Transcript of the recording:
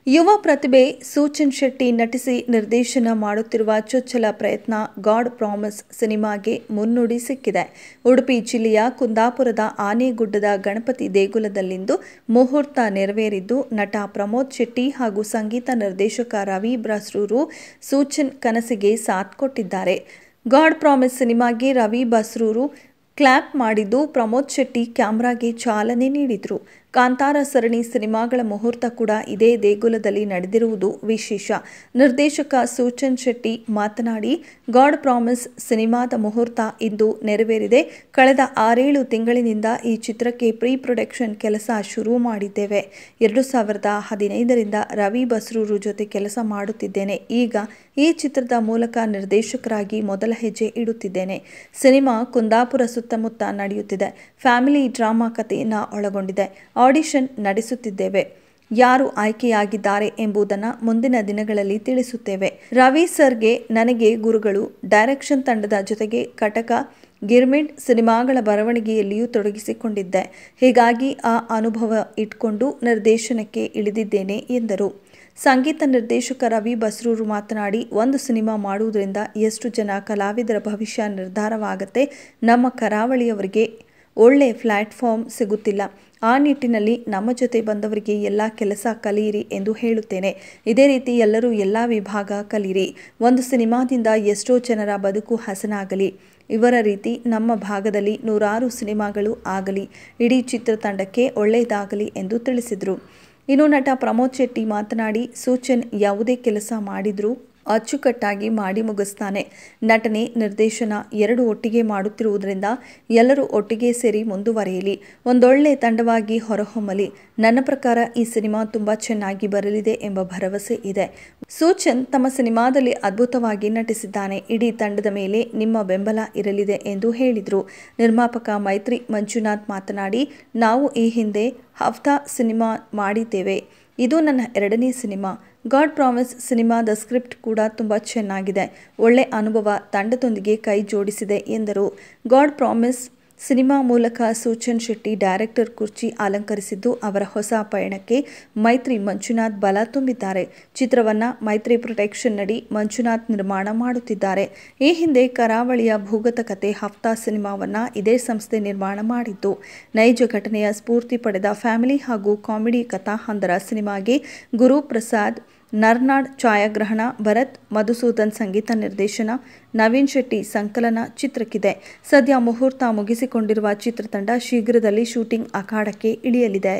ಯುವ ಪ್ರತಿಭೆ ಸೂಚನ್ ಶೆಟ್ಟಿ ನಟಿಸಿ ನಿರ್ದೇಶನ ಮಾಡುತ್ತಿರುವ ಚೊಚ್ಚಲ ಪ್ರಯತ್ನ ಗಾಡ್ ಪ್ರಾಮಿಸ್ ಸಿನಿಮಾಗೆ ಮುನ್ನುಡಿ ಸಿಕ್ಕಿದೆ. ಉಡುಪಿ ಜಿಲ್ಲೆಯ ಕುಂದಾಪುರದ ಆನೆಗುಡ್ಡದ ಗಣಪತಿ ದೇಗುಲದಲ್ಲಿಂದು ಮುಹೂರ್ತ ನೆರವೇರಿದ್ದು, ನಟ ಪ್ರಮೋದ್ ಶೆಟ್ಟಿ ಹಾಗೂ ಸಂಗೀತ ನಿರ್ದೇಶಕ ರವಿ ಬಸ್ರೂರು ಸೂಚನ್ ಕನಸಿಗೆ ಸಾಥ್ ಕೊಟ್ಟಿದ್ದಾರೆ. ಗಾಡ್ ಪ್ರಾಮಿಸ್ ಸಿನಿಮಾಗೆ ರವಿ ಬಸ್ರೂರು ಕ್ಲಾಪ್ ಮಾಡಿದ್ದು, ಪ್ರಮೋದ್ ಶೆಟ್ಟಿ ಕ್ಯಾಮೆರಾಗೆ ಚಾಲನೆ ನೀಡಿದರು. ಕಾಂತಾರ ಸರಣಿ ಸಿನಿಮಾಗಳ ಮುಹೂರ್ತ ಕೂಡ ಇದೇ ದೇಗುಲದಲ್ಲಿ ನಡೆದಿರುವುದು ವಿಶೇಷ. ನಿರ್ದೇಶಕ ಸೂಚನ್ ಶೆಟ್ಟಿ ಮಾತನಾಡಿ, ಗಾಡ್ ಪ್ರಾಮಿಸ್ ಸಿನಿಮಾದ ಮುಹೂರ್ತ ಇಂದು ನೆರವೇರಿದೆ. ಕಳೆದ 6-7 ತಿಂಗಳಿನಿಂದ ಈ ಚಿತ್ರಕ್ಕೆ ಪ್ರೀ ಪ್ರೊಡಕ್ಷನ್ ಕೆಲಸ ಶುರು ಮಾಡಿದ್ದೇವೆ. 2015ರಿಂದ ರವಿ ಬಸ್ರೂರು ಜೊತೆ ಕೆಲಸ ಮಾಡುತ್ತಿದ್ದೇನೆ. ಈಗ ಈ ಚಿತ್ರದ ಮೂಲಕ ನಿರ್ದೇಶಕರಾಗಿ ಮೊದಲ ಹೆಜ್ಜೆ ಇಡುತ್ತಿದ್ದೇನೆ. ಸಿನಿಮಾ ಕುಂದಾಪುರ ಸುತ್ತಮುತ್ತ ನಡೆಯುತ್ತಿದೆ. ಫ್ಯಾಮಿಲಿ ಡ್ರಾಮಾ ಕಥೆಯನ್ನು ಒಳಗೊಂಡಿದೆ. ಆಡಿಷನ್ ನಡೆಸುತ್ತಿದ್ದೇವೆ. ಯಾರು ಆಯ್ಕೆಯಾಗಿದ್ದಾರೆ ಎಂಬುದನ್ನು ಮುಂದಿನ ದಿನಗಳಲ್ಲಿ ತಿಳಿಸುತ್ತೇವೆ. ರವಿ ಸರ್ಗೆ ನನಗೆ ಗುರುಗಳು. ಡೈರೆಕ್ಷನ್ ತಂಡದ ಜೊತೆಗೆ ಕಟಕ, ಗಿರ್ಮಿಟ್ ಸಿನಿಮಾಗಳ ಬರವಣಿಗೆಯಲ್ಲಿಯೂ ತೊಡಗಿಸಿಕೊಂಡಿದ್ದೆ. ಹೀಗಾಗಿ ಆ ಅನುಭವ ಇಟ್ಕೊಂಡು ನಿರ್ದೇಶನಕ್ಕೆ ಇಳಿದಿದ್ದೇನೆ ಎಂದರು. ಸಂಗೀತ ನಿರ್ದೇಶಕ ರವಿ ಬಸ್ರೂರು ಮಾತನಾಡಿ, ಒಂದು ಸಿನಿಮಾ ಮಾಡುವುದರಿಂದ ಎಷ್ಟು ಜನ ಕಲಾವಿದರ ಭವಿಷ್ಯ ನಿರ್ಧಾರವಾಗುತ್ತೆ. ನಮ್ಮ ಕರಾವಳಿಯವರಿಗೆ ಒಳ್ಳೆ ಪ್ಲಾಟ್ಫಾರ್ಮ್ ಸಿಗುತ್ತಿಲ್ಲ. ಆ ನಿಟ್ಟಿನಲ್ಲಿ ನಮ್ಮ ಜೊತೆ ಬಂದವರಿಗೆ ಎಲ್ಲ ಕೆಲಸ ಕಲಿಯಿರಿ ಎಂದು ಹೇಳುತ್ತೇನೆ. ಇದೇ ರೀತಿ ಎಲ್ಲರೂ ಎಲ್ಲ ವಿಭಾಗ ಕಲಿಯಿರಿ. ಒಂದು ಸಿನಿಮಾದಿಂದ ಎಷ್ಟೋ ಜನರ ಬದುಕು ಹಸನಾಗಲಿ. ಇವರ ರೀತಿ ನಮ್ಮ ಭಾಗದಲ್ಲಿ 100 ಸಿನಿಮಾಗಳು ಆಗಲಿ. ಇಡೀ ಚಿತ್ರತಂಡಕ್ಕೆ ಒಳ್ಳೆಯದಾಗಲಿ ಎಂದು ತಿಳಿಸಿದರು. ಇನ್ನು ನಟ ಪ್ರಮೋದ್ ಶೆಟ್ಟಿ ಮಾತನಾಡಿ, ಸೂಚನ್ ಯಾವುದೇ ಕೆಲಸ ಮಾಡಿದ್ರೂ ಅಚ್ಚುಕಟ್ಟಾಗಿ ಮಾಡಿ ಮುಗಿಸ್ತಾನೆ. ನಟನೆ, ನಿರ್ದೇಶನ 2 ಒಟ್ಟಿಗೆ ಮಾಡುತ್ತಿರುವುದರಿಂದ ಎಲ್ಲರೂ ಒಟ್ಟಿಗೆ ಸೇರಿ ಮುಂದುವರಿಯಲಿ. ಒಂದೊಳ್ಳೆ ತಂಡವಾಗಿ ಹೊರಹೊಮ್ಮಲಿ. ನನ್ನ ಪ್ರಕಾರ ಈ ಸಿನಿಮಾ ತುಂಬಾ ಚೆನ್ನಾಗಿ ಬರಲಿದೆ ಎಂಬ ಭರವಸೆ ಇದೆ. ಸೂಚನ್ ತಮ್ಮ ಸಿನಿಮಾದಲ್ಲಿ ಅದ್ಭುತವಾಗಿ ನಟಿಸಿದ್ದಾನೆ. ಇಡೀ ತಂಡದ ಮೇಲೆ ನಿಮ್ಮ ಬೆಂಬಲ ಇರಲಿದೆ ಎಂದು ಹೇಳಿದರು. ನಿರ್ಮಾಪಕ ಮೈತ್ರಿ ಮಂಜುನಾಥ್ ಮಾತನಾಡಿ, ನಾವು ಈ ಹಿಂದೆ ಹಫ್ತಾ ಸಿನಿಮಾ ಮಾಡಿದ್ದೇವೆ. ಇದು ನನ್ನ 2ನೇ ಸಿನಿಮಾ. ಗಾಡ್ ಪ್ರಾಮಿಸ್ ಸಿನಿಮಾದ ಸ್ಕ್ರಿಪ್ಟ್ ಕೂಡ ತುಂಬ ಚೆನ್ನಾಗಿದೆ. ಒಳ್ಳೆ ಅನುಭವ ತಂಡದೊಂದಿಗೆ ಕೈ ಜೋಡಿಸಿದೆ ಎಂದರು. ಗಾಡ್ ಪ್ರಾಮಿಸ್ ಸಿನಿಮಾ ಮೂಲಕ ಸೂಚನ್ ಶೆಟ್ಟಿ ಡೈರೆಕ್ಟರ್ ಕುರ್ಚಿ ಅಲಂಕರಿಸಿದ್ದು, ಅವರ ಹೊಸ ಪಯಣಕ್ಕೆ ಮೈತ್ರಿ ಮಂಜುನಾಥ್ ಬಲ ತುಂಬಿದ್ದಾರೆ. ಚಿತ್ರವನ್ನು ಮೈತ್ರಿ ಪ್ರೊಡಕ್ಷನ್ ನಡಿ ಮಂಜುನಾಥ್ ನಿರ್ಮಾಣ ಮಾಡುತ್ತಿದ್ದಾರೆ. ಈ ಹಿಂದೆ ಕರಾವಳಿಯ ಭೂಗತ ಕತೆ ಹಫ್ತಾ ಸಿನಿಮಾವನ್ನು ಇದೇ ಸಂಸ್ಥೆ ನಿರ್ಮಾಣ ಮಾಡಿದ್ದು, ನೈಜ ಘಟನೆಯ ಸ್ಫೂರ್ತಿ ಪಡೆದ ಫ್ಯಾಮಿಲಿ ಹಾಗೂ ಕಾಮಿಡಿ ಕಥಾಹಂದರ ಸಿನಿಮಾಗೆ ಗುರುಪ್ರಸಾದ್ ನರ್ನಾಡ್ ಛಾಯಾಗ್ರಹಣ, ಭರತ್ ಮಧುಸೂದನ್ ಸಂಗೀತ ನಿರ್ದೇಶನ, ನವೀನ್ ಶೆಟ್ಟಿ ಸಂಕಲನ ಚಿತ್ರಕ್ಕಿದೆ. ಸದ್ಯ ಮುಹೂರ್ತ ಮುಗಿಸಿಕೊಂಡಿರುವ ಚಿತ್ರತಂಡ ಶೀಘ್ರದಲ್ಲಿ ಶೂಟಿಂಗ್ ಅಖಾಡಕ್ಕೆ ಇಳಿಯಲಿದೆ.